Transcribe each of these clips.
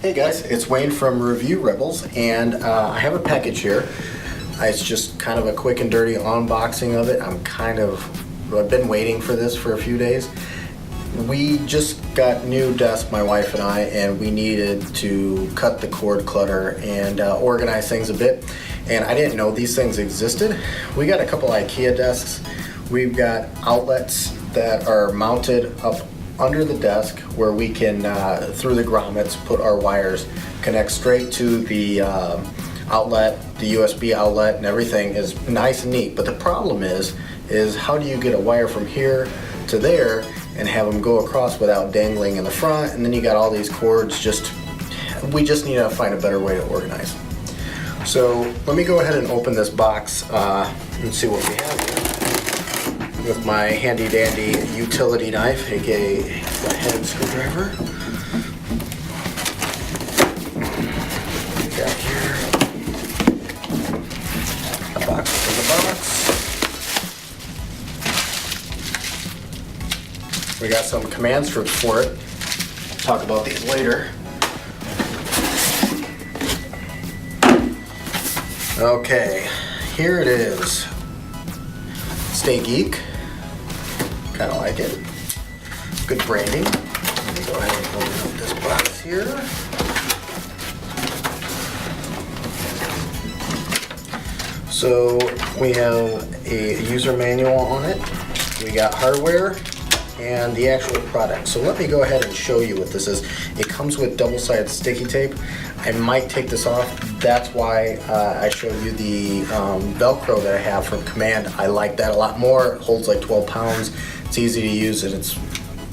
Hey guys, it's Wayne from Review Rebels, and I have a package here. It's just kind of a quick and dirty unboxing of it. I've been waiting for this for a few days. We just got new desk, my wife and I, and we needed to cut the cord clutter and organize things a bit. And I didn't know these things existed. We got a couple IKEA desks. We've got outlets that are mounted up under the desk where we can, through the grommets, put our wires, connect straight to the outlet, the USB outlet, and everything is nice and neat. But the problem is how do you get a wire from here to there and have them go across without dangling in the front? And then you got all these cords. We just need to find a better way to organize. So let me go ahead and open this box and see what we have here. With my handy dandy utility knife, aka flathead screwdriver. We got here a box within the box. We got some command strips for it. Talk about these later. Okay, here it is. Stageek. Kind of like it. Good branding. Let me go ahead and open up this box here. So we have a user manual on it. We got hardware and the actual product. So let me go ahead and show you what this is. It comes with double-sided sticky tape. I might take this off. That's why I showed you the Velcro that I have from Command. I like that a lot more. It holds like 12 pounds. It's easy to use and it's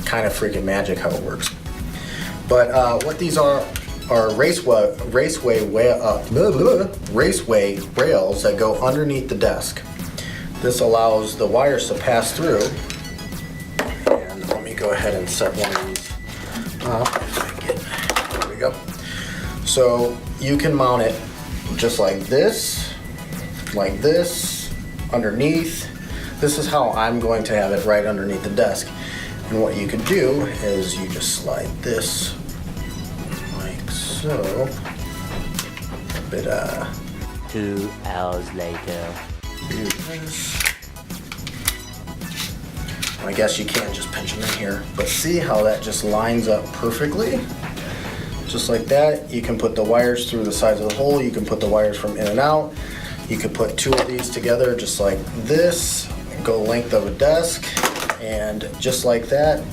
kind of freaking magic how it works. But what these are Raceway rails that go underneath the desk. This allows the wires to pass through. And let me go ahead and set one of these up if I get, there we go. So you can mount it just like this, underneath. This is how I'm going to have it, right underneath the desk. And what you can do is you just slide this like so. A bit 2 hours later. Do this. I guess you can't just pinch them in here, but see how that just lines up perfectly? Just like that. You can put the wires through the sides of the hole. You can put the wires from in and out. You could put two of these together just like this, go length of a desk, and just like that,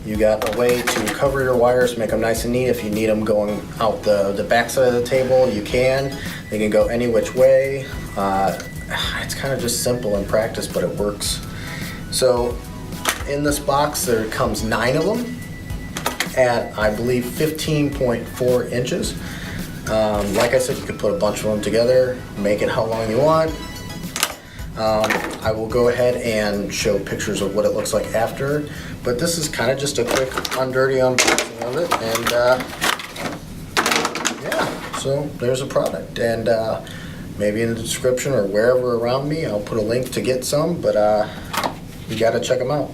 you got a way to cover your wires, make them nice and neat. If you need them going out the back side of the table, you can. They can go any which way. It's kind of just simple in practice, but it works. So in this box, there comes 9 of them at, I believe, 15.4 inches. Like I said, you could put a bunch of them together, make it how long you want. I will go ahead and show pictures of what it looks like after, but this is kind of just a quick undirty unboxing of it, and yeah, so there's a product, and maybe in the description or wherever around me I'll put a link to get some, but you gotta check them out.